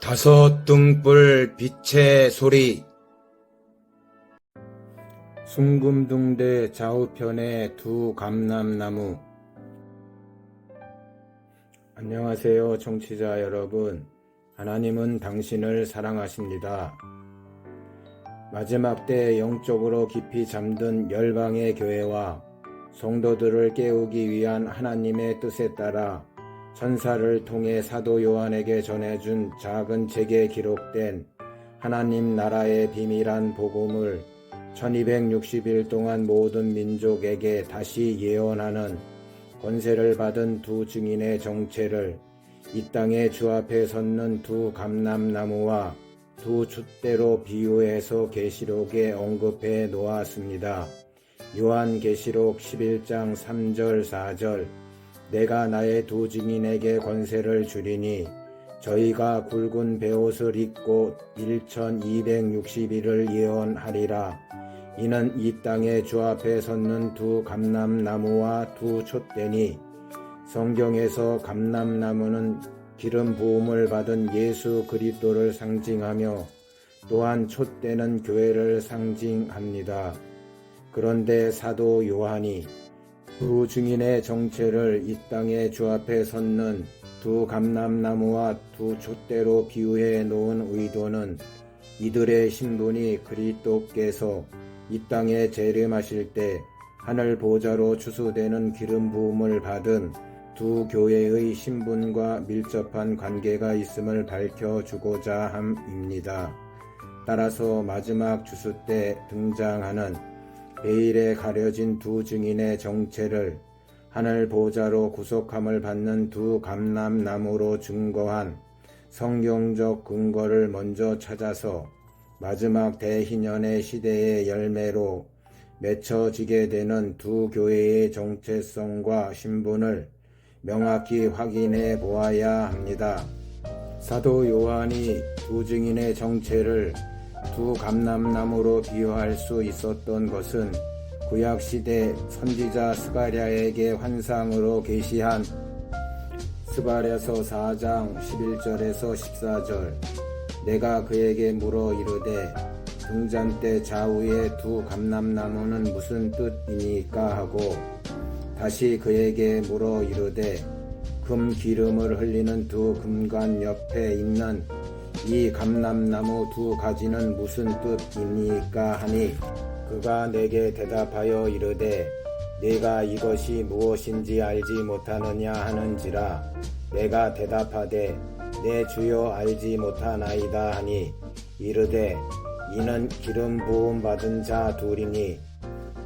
다섯 등불 빛의 소리. 숭금둥대 좌우편에 두 감람나무. 안녕하세요, 청취자 여러분. 하나님은 당신을 사랑하십니다. 마지막 때 영적으로 깊이 잠든 열방의 교회와 성도들을 깨우기 위한 하나님의 뜻에 따라 천사를 통해 사도 요한에게 전해준 작은 책에 기록된 하나님 나라의 비밀한 복음을 1260일 동안 모든 민족에게 다시 예언하는 권세를 받은 두 증인의 정체를 이 땅의 주 앞에 섰는 두 감람나무와 두 촛대로 비유해서 계시록에 언급해 놓았습니다. 요한계시록 11장 3절 4절. 내가 나의 두 증인에게 권세를 주리니 저희가 굵은 베옷을 입고 1260일을 예언하리라. 이는 이 땅의 주 앞에 섰는 두 감람나무와 두 촛대니, 성경에서 감람나무는 기름 부음을 받은 예수 그리스도를 상징하며 또한 촛대는 교회를 상징합니다. 그런데 사도 요한이 두 증인의 정체를 이 땅의 주 앞에 섰는 두 감람나무와 두 촛대로 비유해 놓은 의도는 이들의 신분이 그리스도께서 이 땅에 재림하실 때 하늘 보좌로 추수되는 기름 부음을 받은 두 교회의 신분과 밀접한 관계가 있음을 밝혀주고자 함입니다. 따라서 마지막 주수 때 등장하는 베일에 가려진 두 증인의 정체를 하늘 보좌로 구속함을 받는 두 감람나무로 증거한 성경적 근거를 먼저 찾아서 마지막 대희년의 시대의 열매로 맺혀지게 되는 두 교회의 정체성과 신분을 명확히 확인해 보아야 합니다. 사도 요한이 두 증인의 정체를 두 감람나무로 비유할 수 있었던 것은 구약시대 선지자 스가랴에게 환상으로 계시한 스가랴서 4장 11절에서 14절. 내가 그에게 물어 이르되 등잔대 좌우의 두 감람나무는 무슨 뜻이니까 하고 다시 그에게 물어 이르되 금 기름을 흘리는 두 금관 옆에 있는 이 감람나무 두 가지는 무슨 뜻입니까 하니, 그가 내게 대답하여 이르되 네가 이것이 무엇인지 알지 못하느냐 하는지라. 내가 대답하되 내 주여 알지 못하나이다 하니, 이르되 이는 기름 부음 받은 자 둘이니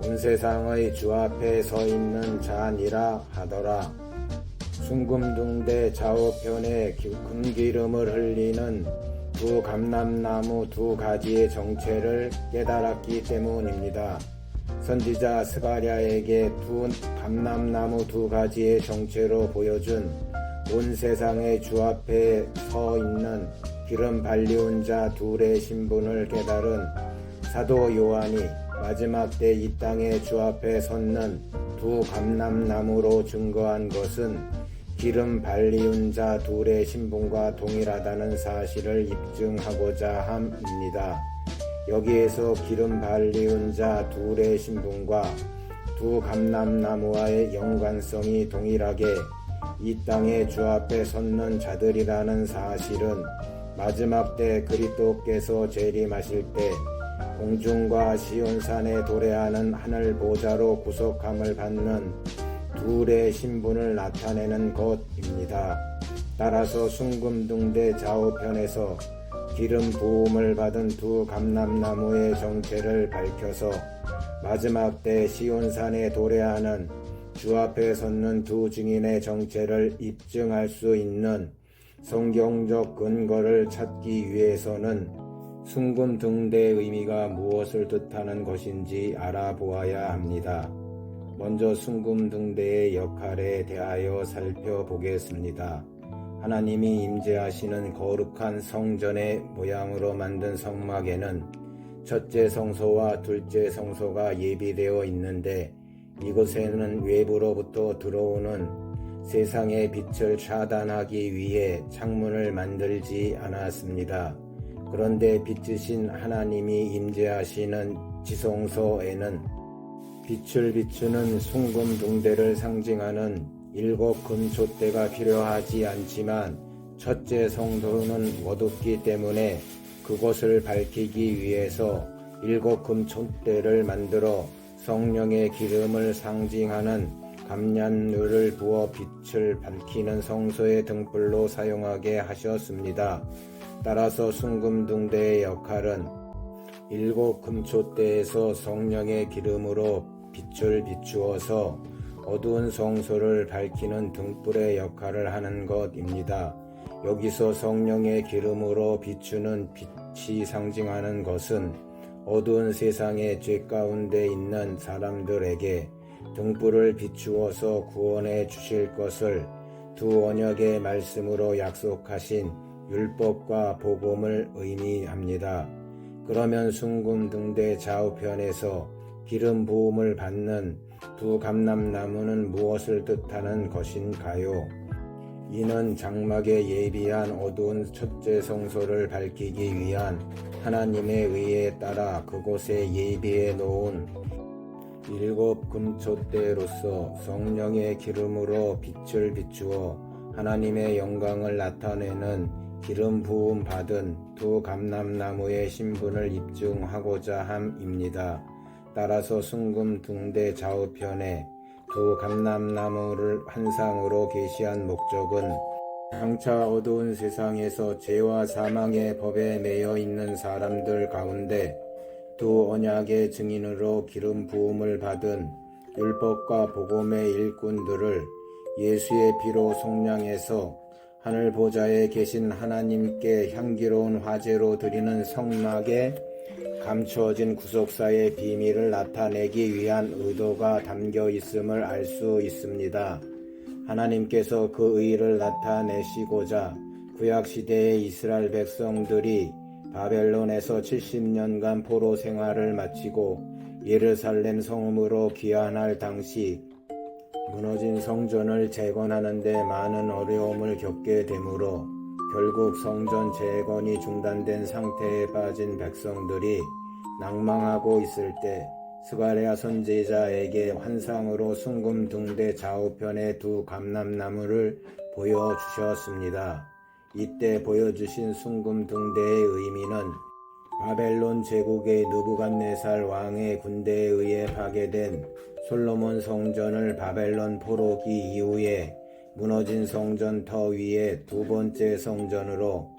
온 세상의 주 앞에 서 있는 자니라 하더라. 숭금둥대 좌우편에 금기름을 흘리는 두 감람나무 두 가지의 정체를 깨달았기 때문입니다. 선지자 스가랴에게 두 감람나무 두 가지의 정체로 보여준 온 세상의 주 앞에 서 있는 기름 발리운 자 둘의 신분을 깨달은 사도 요한이 마지막 때 이 땅의 주 앞에 섰는 두 감람나무로 증거한 것은 기름 발리운 자 둘의 신분과 동일하다는 사실을 입증하고자 함입니다. 여기에서 기름 발리운 자 둘의 신분과 두 감람나무와의 연관성이 동일하게 이 땅의 주 앞에 섰는 자들이라는 사실은 마지막 때 그리스도께서 재림하실 때 공중과 시온산에 도래하는 하늘 보좌로 구속함을 받는 둘의 신분을 나타내는 것입니다. 따라서 숭금둥대 좌우편에서 기름 부음을 받은 두 감람나무의 정체를 밝혀서 마지막 때 시온산에 도래하는 주 앞에 섰는 두 증인의 정체를 입증할 수 있는 성경적 근거를 찾기 위해서는 숭금둥대의 의미가 무엇을 뜻하는 것인지 알아보아야 합니다. 먼저 숭금둥대의 역할에 대하여 살펴보겠습니다. 하나님이 임재하시는 거룩한 성전의 모양으로 만든 성막에는 첫째 성소와 둘째 성소가 예비되어 있는데, 이곳에는 외부로부터 들어오는 세상의 빛을 차단하기 위해 창문을 만들지 않았습니다. 그런데 빛이신 하나님이 임재하시는 지성소에는 빛을 비추는 숭금둥대를 상징하는 7 금촛대가 필요하지 않지만 첫째 성소는 어둡기 때문에 그곳을 밝히기 위해서 7 금촛대를 만들어 성령의 기름을 상징하는 감람유를 부어 빛을 밝히는 성소의 등불로 사용하게 하셨습니다. 따라서 숭금둥대의 역할은 7 금촛대에서 성령의 기름으로 빛을 비추어서 어두운 성소를 밝히는 등불의 역할을 하는 것입니다. 여기서 성령의 기름으로 비추는 빛이 상징하는 것은 어두운 세상의 죄 가운데 있는 사람들에게 등불을 비추어서 구원해 주실 것을 두 언약의 말씀으로 약속하신 율법과 복음을 의미합니다. 그러면 숭금둥대 좌우편에서 기름 부음을 받는 두 감람나무는 무엇을 뜻하는 것인가요? 이는 장막에 예비한 어두운 첫째 성소를 밝히기 위한 하나님의 의에 따라 그곳에 예비해 놓은 7 금촛대로서 성령의 기름으로 빛을 비추어 하나님의 영광을 나타내는 기름 부음 받은 두 감람나무의 신분을 입증하고자 함입니다. 따라서 숭금둥대 좌우편에 두 감람나무를 환상으로 계시한 목적은 장차 어두운 세상에서 죄와 사망의 법에 매여 있는 사람들 가운데 두 언약의 증인으로 기름 부음을 받은 율법과 복음의 일꾼들을 예수의 피로 속량해서 하늘 보좌에 계신 하나님께 향기로운 화제로 드리는 성막에 감추어진 구속사의 비밀을 나타내기 위한 의도가 담겨 있음을 알 수 있습니다. 하나님께서 그 의를 나타내시고자 구약시대의 이스라엘 백성들이 바벨론에서 70년간 포로 생활을 마치고 예루살렘 성읍으로 귀환할 당시 무너진 성전을 재건하는 데 많은 어려움을 겪게 되므로 결국 성전 재건이 중단된 상태에 빠진 백성들이 낭망하고 있을 때 스가랴 선지자에게 환상으로 숭금둥대 좌우편의 두 감람나무를 보여주셨습니다. 이때 보여주신 숭금둥대의 의미는 바벨론 제국의 느부갓네살 왕의 군대에 의해 파괴된 솔로몬 성전을 바벨론 포로기 이후에 무너진 성전 터 위에 두 번째 성전으로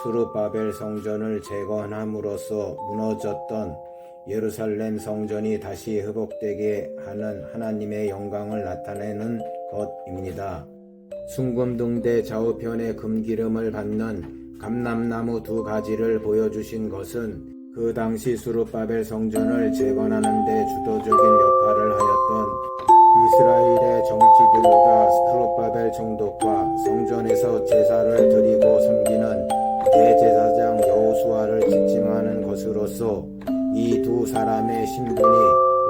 수르바벨 성전을 재건함으로써 무너졌던 예루살렘 성전이 다시 회복되게 하는 하나님의 영광을 나타내는 것입니다. 숭금둥대 좌우편에 금기름을 받는 감람나무 두 가지를 보여주신 것은 그 당시 수르바벨 성전을 재건하는 데 주도적인 역할을 하였던 이스라엘의 정치들과 수르바벨 총독과 성전에서 제사를 드리고 섬기는 대제사장 여호수아를 지칭하는 것으로서 이 두 사람의 신분이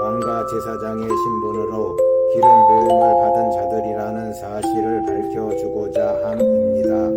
왕과 제사장의 신분으로 기름 부음을 받은 자들이라는 사실을 밝혀주고자 함입니다.